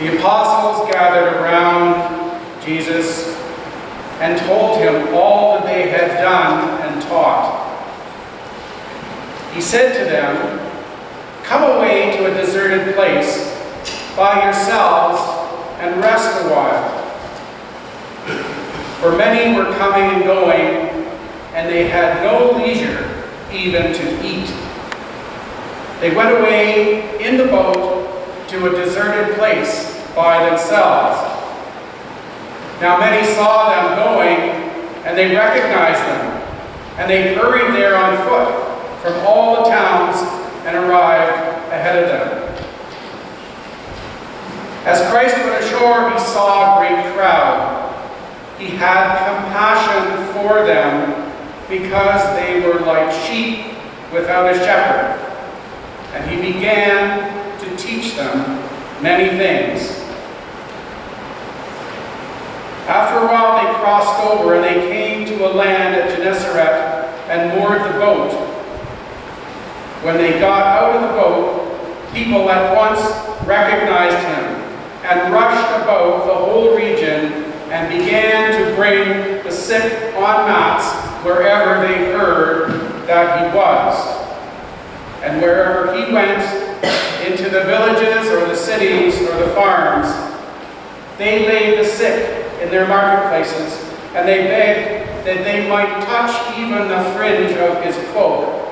The apostles gathered around Jesus and told him all that they had done and taught. He said to them, "Come away to a deserted place by yourselves and rest a while." For many were coming and going, and they had no leisure even to eat. They went away in the boat to a deserted place by themselves. Now many saw them going, and they recognized them, and they hurried there on foot from all the towns and arrived ahead of them. As Christ went ashore, he saw a great crowd. He had compassion for them because they were like sheep without a shepherd. And he began to teach them many things. After a while they crossed over, and they came to a land at Gennesaret and moored the boat. When they got out of the boat, people at once recognized him and rushed about the whole region and began to bring the sick on mats wherever they heard that he was. And wherever he went, into the villages or the cities or the farms, they laid the sick in their marketplaces, and they begged that they might touch even the fringe of his cloak.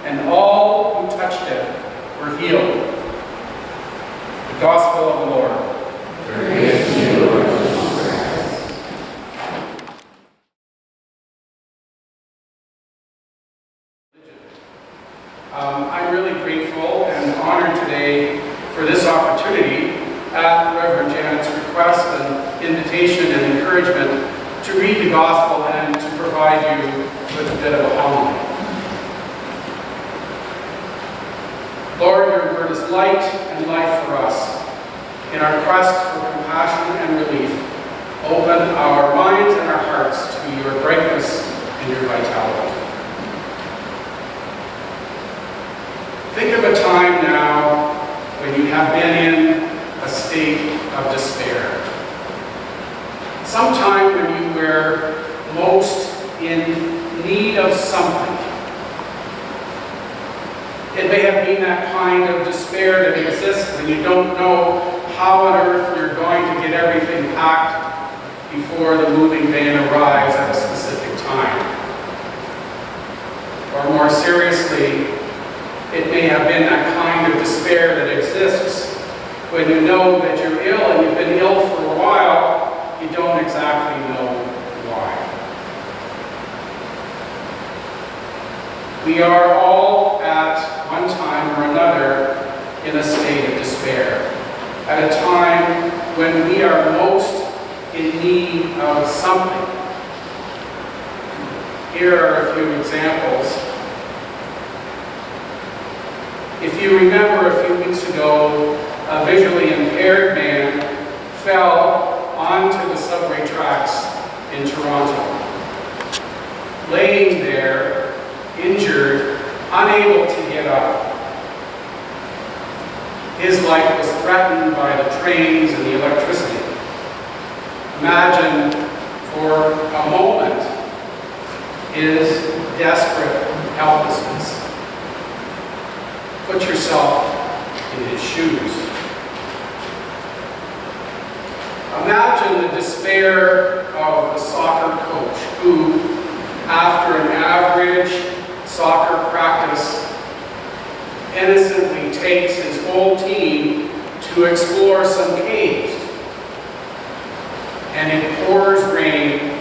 And all who touched it were healed. The Gospel of the Lord. Praise to you, Lord Jesus. I'm really grateful and honored today for this opportunity at Reverend Janet's request and invitation and encouragement to read the Gospel and to provide you with a bit of a homily. Lord, your word is light and life for us. In our quest for compassion and relief, open our minds and our hearts to your brightness and your vitality. Think of a time now when you have been in a state of despair. Sometime when you were most in need of something. It may have been that kind of despair that exists when you don't know how on earth you're going to get everything packed before the moving van arrives at a specific time. Or more seriously, it may have been that kind of despair that exists when you know that you're ill and you've been ill for a while, you don't exactly know why. We are all at one time or another in a state of despair, at a time when we are most in need of something. Here are a few examples. If you remember a few weeks ago, a visually impaired man fell onto the subway tracks in Toronto. Laying there, injured, unable to get up. His life was threatened by the trains and the electricity. Imagine for a moment his desperate helplessness. Put yourself in his shoes. Imagine the despair of the soccer coach who, after an average soccer practice, innocently takes his whole team to explore some caves. And it pours rain,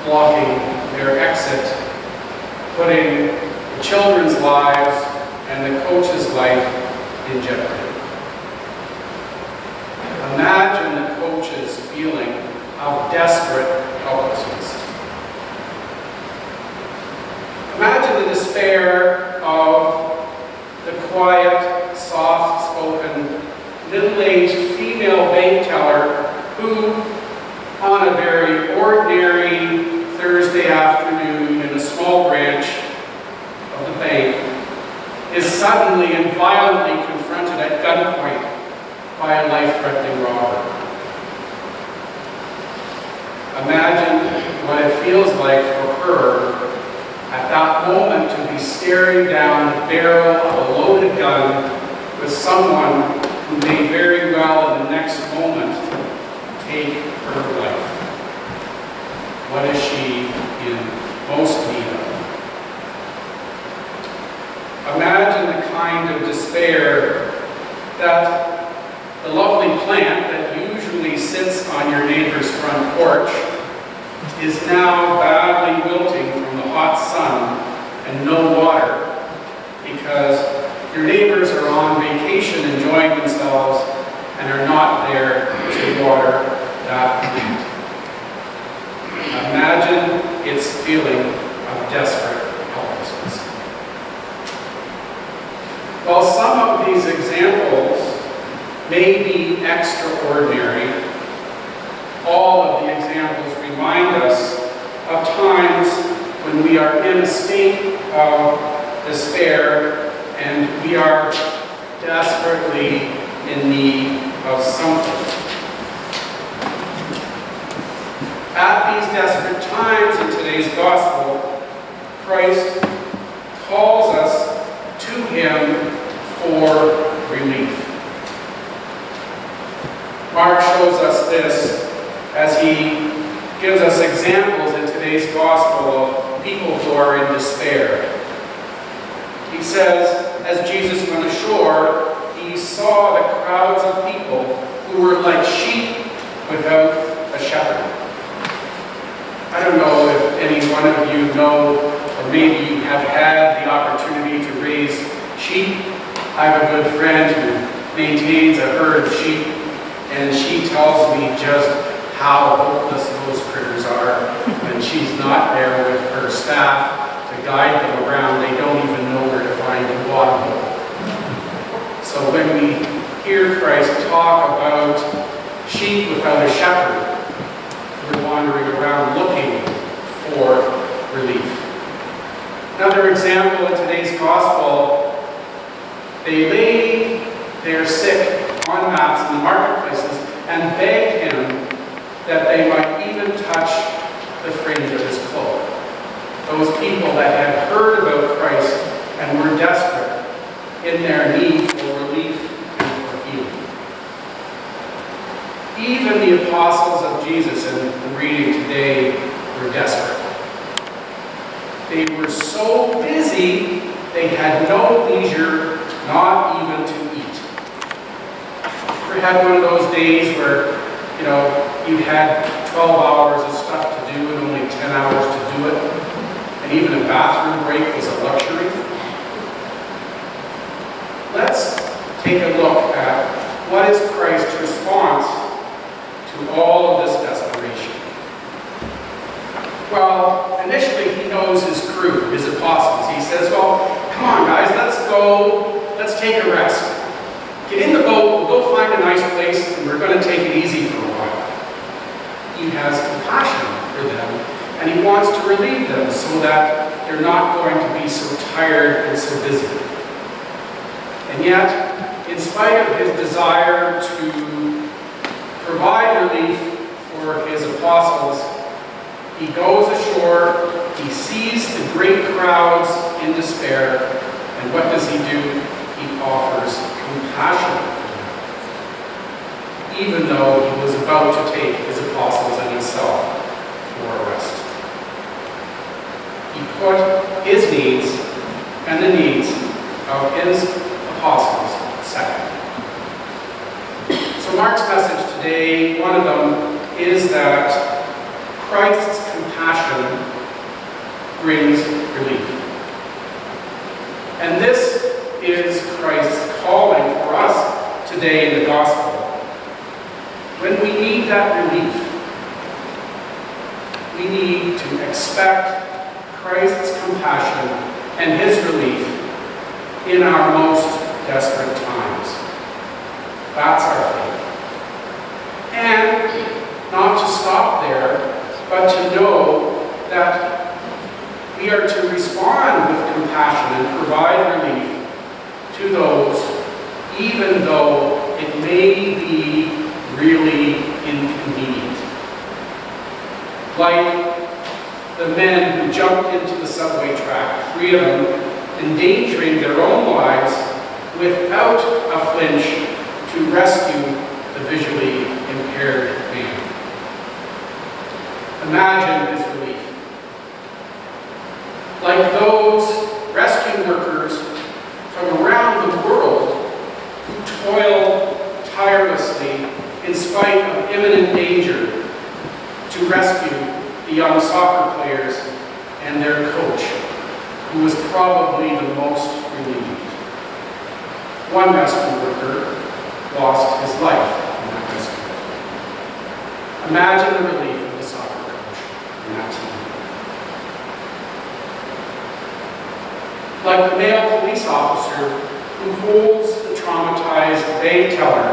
blocking their exit, putting the children's lives and the coach's life in jeopardy. Imagine the coach's feeling of desperate helplessness. Imagine the despair of the quiet, soft-spoken, middle-aged female bank teller who, on a very ordinary Thursday afternoon in a small branch of the bank, is suddenly and violently confronted at gunpoint by a life-threatening robber. Imagine what it feels like for her at that moment to be staring down the barrel of a loaded gun with someone who may very well in the next moment take her life. What is she in most need of? Imagine the kind of despair that the lovely plant that usually sits on your neighbor's front porch is now badly wilting from the hot sun and no water because your neighbors are on vacation enjoying themselves and are not there to water that plant. Imagine its feeling of desperate helplessness. While some of these examples may be extraordinary, all of the examples remind us of times when we are in a state of despair and we are desperately in need of something. At these desperate times in today's gospel, Christ calls us to him for relief. Mark shows us this as he gives us examples in today's gospel of people who are in despair. He says, as Jesus went ashore, he saw the crowds of people who were like sheep without a shepherd. I don't know if any one of you know, or maybe you have had the opportunity to raise sheep. I have a good friend who maintains a herd of sheep, and she tells me just how hopeless those critters are when she's not there with her staff to guide them around. They don't even know where to find the water hole. So when we hear Christ talk about sheep without a shepherd, we're wandering around looking for relief. Another example in today's gospel, they laid their sick on mats in the marketplaces and begged him that they might even touch the fringe of his cloak. Those people that had heard about Christ and were desperate in their need for relief and for healing. Even the apostles of Jesus in the reading today were desperate. They were so busy, they had no leisure, not even to eat. Ever had one of those days where, you had 12 hours of stuff to do and only 10 hours to do it, and even a bathroom break was a luxury? Let's take a look at what is Christ's response to all of this desperation. Well, initially he knows his crew, his apostles. He says, well, come on guys, let's go, let's take a rest. Get in the boat, we'll go find a nice place, and we're going to take it easy for a while. He has compassion for them, and he wants to relieve them so that they're not going to be so tired and so busy. And yet, in spite of his desire to provide relief for his apostles, he goes ashore, he sees the great crowds in despair, and what does he do? He offers compassion for them, even though he was about to take his apostles and himself for a rest. He put his needs and the needs of his apostles second. So Mark's message today, one of them, is that Christ's compassion brings relief. And this is Christ's calling for us today in the gospel. When we need that relief, we need to expect Christ's compassion and his relief in our most desperate times. That's our faith. And not to stop there, but to know that we are to respond with compassion and provide relief to those, even though it may be really inconvenient. Like the men who jumped into the subway track, 3 of them, endangering their own lives without a flinch to rescue the visually impaired man. Imagine his relief. Like those rescue workers from around the world who toil tirelessly in spite of imminent danger to rescue the young soccer players and their coach, who was probably the most relieved. One rescue worker lost his life in that rescue. Imagine the relief of the soccer coach in that team. Like the male police officer who holds the traumatized bank teller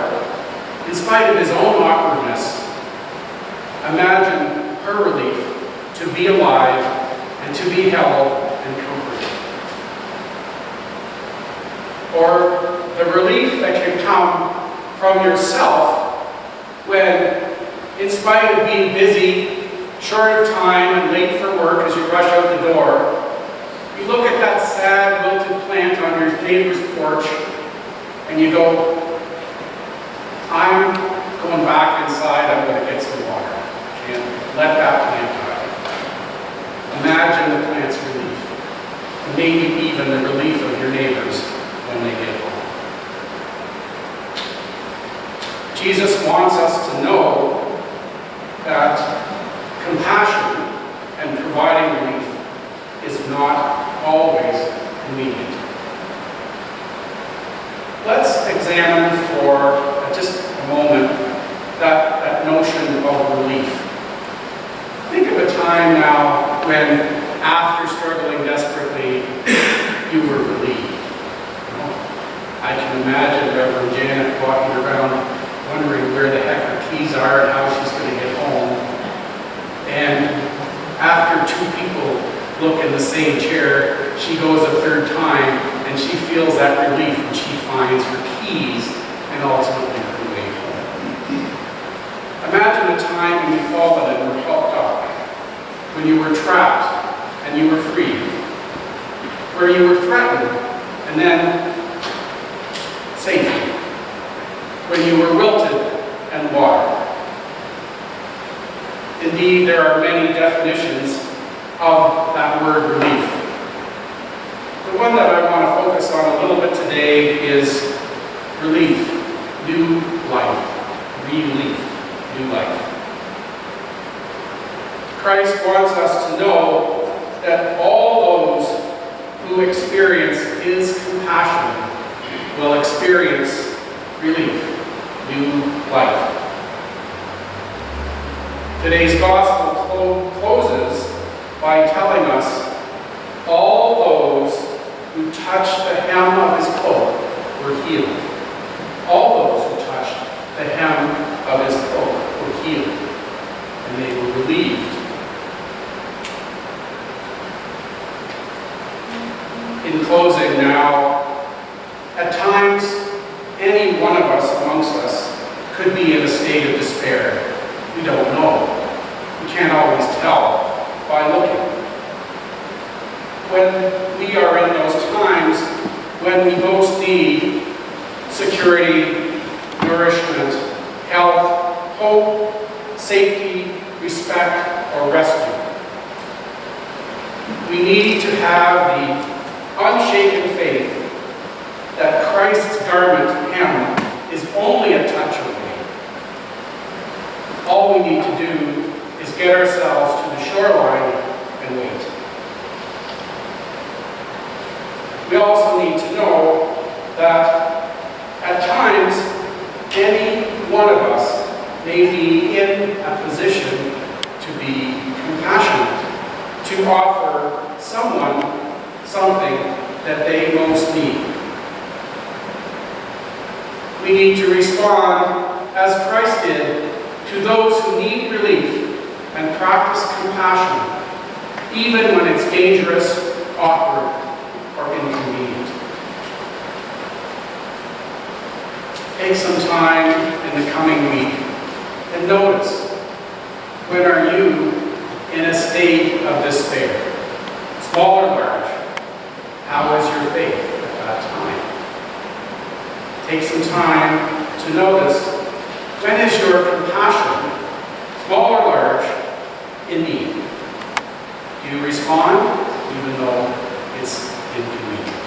in spite of his own awkwardness, imagine her relief to be alive and to be held and comforted. Or the relief that can come from yourself when, in spite of being busy, short of time, and late for work as you rush out the door, you look at that sad, wilted plant on your neighbor's porch and you go, I'm going back inside, I'm going to get some water. And let that plant die. Imagine the plant's relief. Maybe even the relief of your neighbors when they get home. Jesus wants us to know that compassion and providing relief is not always convenient. Let's examine for just a moment that notion of relief. Think of a time now when, after struggling desperately, you were relieved. I can imagine Reverend Janet walking around wondering where the heck her keys are and how she's going to get home. And after 2 people look in the same chair, she goes a 3rd time and she feels that relief when she finds her keys and ultimately her way home. Imagine a time when you fallen and were helped up, when you were trapped and you were freed, where you were threatened and then safety, when you were wilted and watered. Indeed, there are many definitions of that word relief. The one that I want to focus on a little bit today is relief, new life, relief, new life. Christ wants us to know that all those who experience His compassion will experience relief, new life. Today's gospel closes by telling us all those who touched the hem of His cloak were healed. All those who touched the hem of His cloak were healed, and they were relieved. In closing now, at times, any one of us amongst us could be in a state of despair. We don't know. We can't always tell by looking. When we are in those times when we most need security, nourishment, health, hope, safety, respect, or rescue, we need to have the unshaken faith that Christ's garment hem is only a touch away. All we need to do is get ourselves to the shoreline and wait. We also need to know that at times, any one of us may be in a position to be compassionate, to offer someone something that they most need. We need to respond as Christ did to those who need relief and practice compassion, even when it's dangerous, awkward, or inconvenient. Take some time in the coming week and notice, when are you in a state of despair? Small or large, how is your faith at that time? Take some time to notice, when is your compassion, small or large, in need? Do you respond even though it's inconvenient?